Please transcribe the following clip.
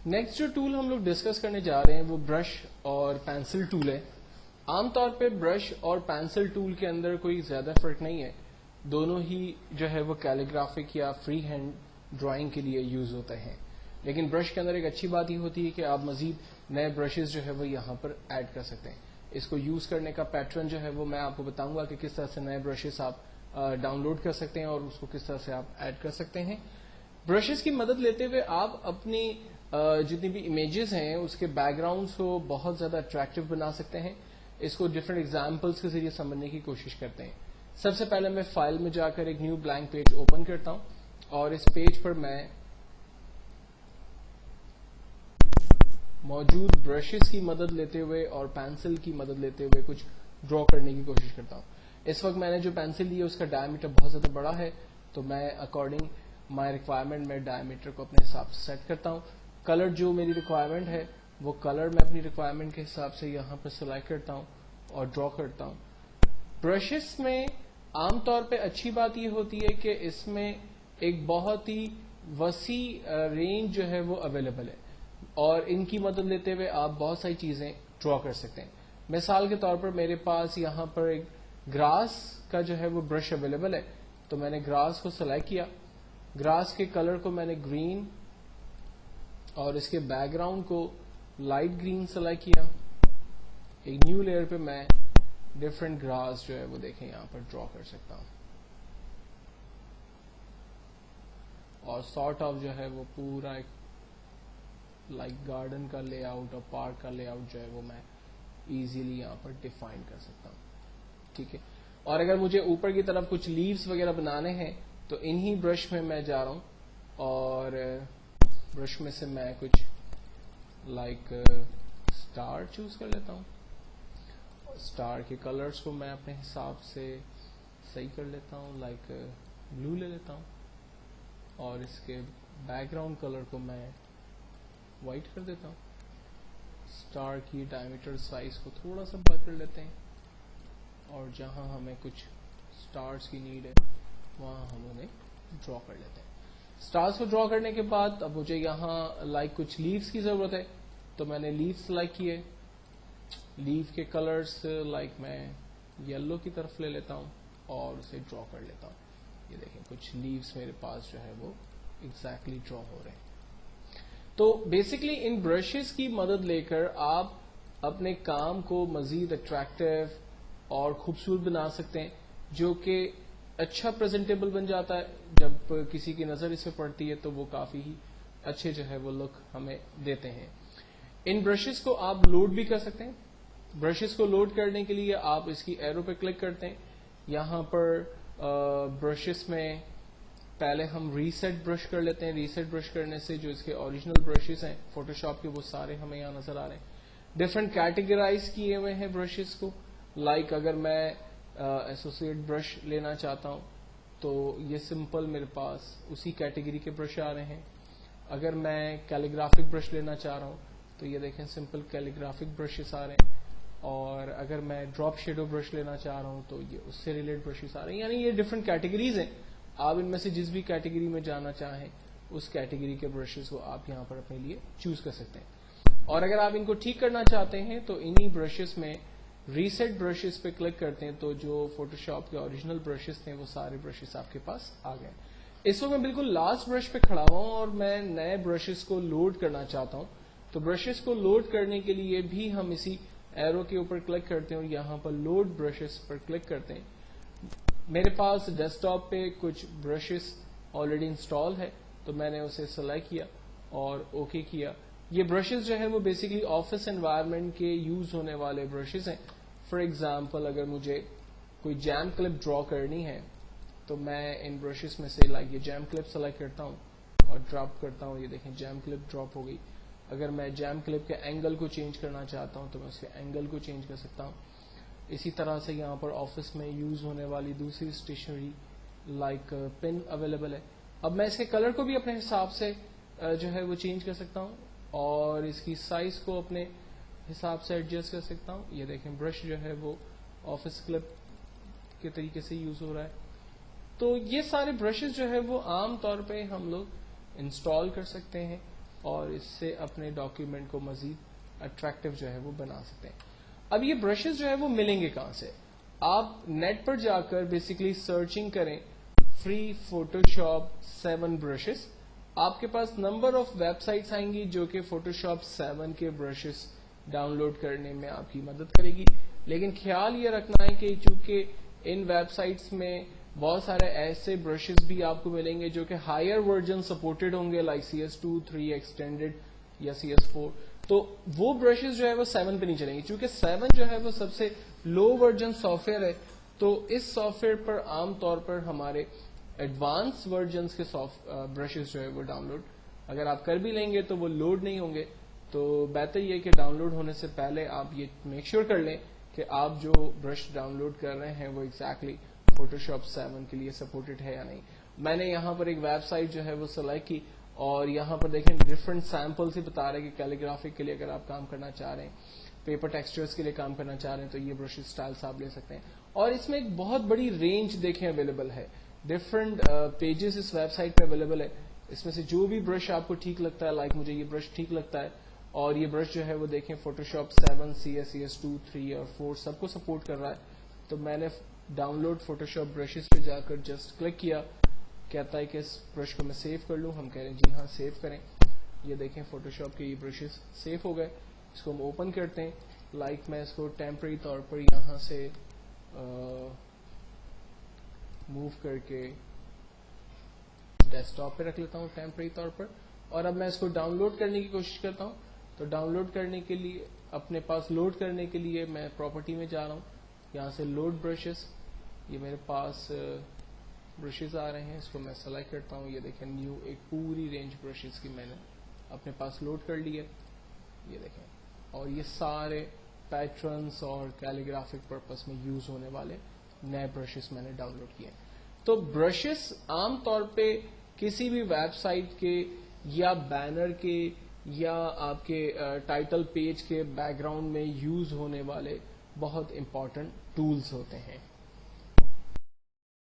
Next جو tool ہم لوگ ڈسکس کرنے جا رہے ہیں وہ برش اور پینسل ٹول ہے. عام طور پہ برش اور پینسل ٹول کے اندر کوئی زیادہ فرق نہیں ہے, دونوں ہی جو ہے وہ کیلیگرافک یا فری ہینڈ ڈرائنگ کے لیے یوز ہوتے ہیں. لیکن برش کے اندر ایک اچھی بات یہ ہوتی ہے کہ آپ مزید نئے برشز جو ہے وہ یہاں پر ایڈ کر سکتے ہیں. اس کو یوز کرنے کا پیٹرن جو ہے وہ میں آپ کو بتاؤں گا کہ کس طرح سے نئے برشز آپ ڈاؤن لوڈ کر سکتے ہیں اور اس کو کس طرح سے آپ ایڈ کر سکتے ہیں. برشز کی مدد لیتے ہوئے آپ اپنی جتنی بھی امیجز ہیں اس کے بیک گراؤنڈس کو بہت زیادہ اٹریکٹیو بنا سکتے ہیں. اس کو ڈفرینٹ ایگزامپلس کے ذریعے سمجھنے کی کوشش کرتے ہیں. سب سے پہلے میں فائل میں جا کر ایک نیو بلینک پیج اوپن کرتا ہوں اور اس پیج پر میں موجود برشز کی مدد لیتے ہوئے اور پینسل کی مدد لیتے ہوئے کچھ ڈرا کرنے کی کوشش کرتا ہوں. اس وقت میں نے جو پینسل لی ہے اس کا ڈائمیٹر بہت زیادہ بڑا ہے, تو میں اکارڈنگ مائی ریکوائرمنٹ میں ڈائمیٹر کو اپنے حساب سے سیٹ کرتا ہوں. کلر جو میری ریکوائرمنٹ ہے وہ کلر میں اپنی ریکوائرمنٹ کے حساب سے یہاں پر سلیکٹ کرتا ہوں اور ڈرا کرتا ہوں. برشز میں عام طور پہ اچھی بات یہ ہوتی ہے کہ اس میں ایک بہت ہی وسیع رینج جو ہے وہ اویلیبل ہے اور ان کی مدد لیتے ہوئے آپ بہت ساری چیزیں ڈرا کر سکتے ہیں. مثال کے طور پر میرے پاس یہاں پر ایک گراس کا جو ہے وہ برش اویلیبل ہے, تو میں نے گراس کو سلیکٹ کیا. گراس کے کلر کو میں نے گرین اور اس کے بیک گراؤنڈ کو لائٹ گرین سلیکٹ کیا. ایک نیو لیئر پہ میں ڈفرینٹ گراس جو ہے وہ دیکھیں یہاں پر ڈرا کر سکتا ہوں اور سارٹ آف جو ہے وہ پورا ایک لائک گارڈن کا لے آؤٹ اور پارک کا لے آؤٹ جو ہے وہ میں ایزیلی یہاں پر ڈیفائن کر سکتا ہوں. ٹھیک ہے, اور اگر مجھے اوپر کی طرف کچھ لیوز وغیرہ بنانے ہیں تو انہی برش میں میں جا رہا ہوں اور برش میں سے میں کچھ لائک اسٹار چوز کر لیتا ہوں. اسٹار کے کلرز کو میں اپنے حساب سے صحیح کر لیتا ہوں, لائک بلو لے لیتا ہوں اور اس کے بیک گراؤنڈ کلر کو میں وائٹ کر دیتا ہوں. اسٹار کی ڈائمیٹر سائز کو تھوڑا سا بڑا کر لیتے ہیں اور جہاں ہمیں کچھ اسٹارز کی نیڈ ہے وہاں ہم انہیں ڈرا کر لیتے ہیں. اسٹارز کو ڈرا کرنے کے بعد اب مجھے یہاں لائک کچھ لیوز کی ضرورت ہے, تو میں نے لیوز سلیکٹ کیے. لیو کے کلرز لائک میں یلو کی طرف لے لیتا ہوں اور اسے ڈرا کر لیتا ہوں. یہ دیکھیں کچھ لیوز میرے پاس جو ہے وہ ایگزیکٹلی ڈرا ہو رہے ہیں. تو بیسکلی ان برشز کی مدد لے کر آپ اپنے کام کو مزید اٹریکٹیو اور خوبصورت بنا سکتے ہیں, جو کہ اچھا پریزنٹیبل بن جاتا ہے. جب کسی کی نظر اس پہ پڑتی ہے تو وہ کافی ہی اچھے جو ہے وہ لک ہمیں دیتے ہیں. ان برشز کو آپ لوڈ بھی کر سکتے ہیں. برشز کو لوڈ کرنے کے لیے آپ اس کی ایرو پہ کلک کرتے ہیں. یہاں پر برشز میں پہلے ہم ریسیٹ برش کر لیتے ہیں. ریسیٹ برش کرنے سے جو اس کے اوریجنل برشز ہیں فوٹوشاپ کے وہ سارے ہمیں یہاں نظر آ رہے ہیں. ڈفرینٹ کیٹیگرائز کیے ہوئے ہیں برشز کو, لائک اگر میں ایسوسیٹ برش لینا چاہتا ہوں تو یہ سمپل میرے پاس اسی کیٹیگری کے برش آ رہے ہیں. اگر میں کیلیگرافک برش لینا چاہ رہا ہوں تو یہ دیکھیں سمپل کیلیگرافک برشز آ رہے ہیں. اور اگر میں ڈراپ شیڈو برش لینا چاہ رہا ہوں تو یہ اس سے ریلیٹ برشز آ رہے ہیں. یعنی یہ ڈفرینٹ کیٹیگریز ہیں. آپ ان میں سے جس بھی کیٹیگری میں جانا چاہیں اس کیٹیگری کے برشز کو آپ یہاں پر اپنے لیے چوز کر سکتے ہیں. اور اگر آپ ان کو ٹھیک کرنا چاہتے ہیں تو انہی برشز میں ریسیٹ برشز پہ کلک کرتے ہیں تو جو فوٹوشاپ کے اوریجنل برشز تھے وہ سارے برشز آپ کے پاس آ گئے. اس وقت میں بالکل لاسٹ برش پہ کھڑا ہوا ہوں اور میں نئے برشز کو لوڈ کرنا چاہتا ہوں. تو برشز کو لوڈ کرنے کے لیے بھی ہم اسی ایرو کے اوپر کلک کرتے ہیں اور یہاں پر لوڈ برشز پر کلک کرتے ہیں. میرے پاس ڈیسک ٹاپ پہ کچھ برشز آلریڈی انسٹال ہے تو میں نے اسے سلیکٹ کیا اور اوکے کیا. یہ برشز جو ہے وہ بیسکلی آفس انوائرمنٹ کے یوز ہونے والے برشز ہیں. فار ایگزامپل اگر مجھے کوئی جیم کلپ ڈرا کرنی ہے تو میں ان برشز میں سے لائک یہ جیم کلپ سلیکٹ کرتا ہوں اور ڈراپ کرتا ہوں. یہ دیکھیں جیم کلپ ڈراپ ہو گئی. اگر میں جیم کلپ کے اینگل کو چینج کرنا چاہتا ہوں تو میں اس کے اینگل کو چینج کر سکتا ہوں. اسی طرح سے یہاں پر آفس میں یوز ہونے والی دوسری اسٹیشنری لائک پن اویلیبل ہے. اب میں اس کے کلر کو بھی اپنے حساب سے جو ہے وہ چینج کر سکتا ہوں اور اس کی سائز کو اپنے حساب سے ایڈجسٹ کر سکتا ہوں. یہ دیکھیں برش جو ہے وہ آفس کلپ کے طریقے سے یوز ہو رہا ہے. تو یہ سارے برشز جو ہے وہ عام طور پہ ہم لوگ انسٹال کر سکتے ہیں اور اس سے اپنے ڈاکیومنٹ کو مزید اٹریکٹیو جو ہے وہ بنا سکتے ہیں. اب یہ برشز جو ہے وہ ملیں گے کہاں سے؟ آپ نیٹ پر جا کر بیسکلی سرچنگ کریں فری فوٹو شاپ 7 برشز. آپ کے پاس نمبر آف ویب سائٹس آئیں گی جو کہ فوٹو شاپ 7 کے برشز ڈاؤن لوڈ کرنے میں آپ کی مدد کرے گی. لیکن خیال یہ رکھنا ہے کہ چونکہ ان ویب سائٹس میں بہت سارے ایسے برشز بھی آپ کو ملیں گے جو کہ ہائر ورژن سپورٹڈ ہوں گے لائک CS2 3 ایکسٹینڈیڈ یا CS4. تو وہ برشز جو ہے وہ 7 پہ نہیں چلیں گے چونکہ 7 جو ہے وہ سب سے لو ورژن سافٹ ویئر ہے. تو اس سافٹ ویئر پر عام طور پر ہمارے ایڈوانس ورژنس کے برشز جو ہے وہ ڈاؤن لوڈ اگر آپ کر بھی لیں گے تو وہ لوڈ نہیں ہوں گے. تو بہتر یہ کہ ڈاؤن لوڈ ہونے سے پہلے آپ یہ میک شیور کر لیں کہ آپ جو برش ڈاؤن لوڈ کر رہے ہیں وہ ایگزیکٹلی فوٹو شاپ 7 کے لیے سپورٹڈ ہے یا نہیں. میں نے یہاں پر ایک ویب سائٹ جو ہے وہ سلیکٹ کی اور یہاں پر دیکھیں ڈفرنٹ سیمپل سے بتا رہے ہیں کہ کیلیگرافک کے لیے اگر آپ کام کرنا چاہ رہے ہیں پیپر ٹیکسچرز کے لیے کام کرنا چاہ رہے ہیں تو یہ برش اسٹائلس آپ لے سکتے ہیں. اور اس میں ایک بہت بڑی رینج دیکھیں اویلیبل ہے. ڈفرنٹ پیجز اس ویب سائٹ پہ اویلیبل ہے. اس میں سے جو بھی برش آپ کو ٹھیک لگتا ہے لائک مجھے یہ برش ٹھیک لگتا ہے اور یہ برش جو ہے وہ دیکھیں فوٹو شاپ 7 CS CS2 3 اور 4 سب کو سپورٹ کر رہا ہے. تو میں نے download Photoshop brushes پہ جا کر جسٹ کلک کیا. کہتا ہے کہ اس برش کو میں سیو کر لوں. ہم کہہ رہے ہیں جی ہاں سیو کریں. یہ دیکھیں فوٹو شاپ کے یہ برشز سیو ہو گئے. اس کو ہم اوپن کرتے ہیں. لائک میں اس کو ٹیمپرری طور پر یہاں سے موو کر کے ڈیسک ٹاپ پہ رکھ لیتا ہوں ٹیمپرری طور پر. اور اب میں اس کو ڈاؤن لوڈ کرنے کی کوشش کرتا ہوں. تو ڈاؤن لوڈ کرنے کے لیے اپنے پاس لوڈ کرنے کے لیے میں پراپرٹی میں جا رہا ہوں. یہاں سے لوڈ برشز یہ میرے پاس برشز آ رہے ہیں. اس کو میں سلیکٹ کرتا ہوں. یہ دیکھیں نیو ایک پوری رینج برشز کی میں نے اپنے پاس لوڈ کر لی ہے. یہ دیکھیں اور یہ سارے پیٹرنس اور کیلیگرافک پرپس میں یوز ہونے والے نئے برشز میں نے ڈاؤن لوڈ کیے. تو برشز عام طور پہ کسی بھی ویب سائٹ کے یا بینر کے یا آپ کے ٹائٹل پیج کے بیک گراؤنڈ میں یوز ہونے والے بہت امپورٹنٹ ٹولز ہوتے ہیں.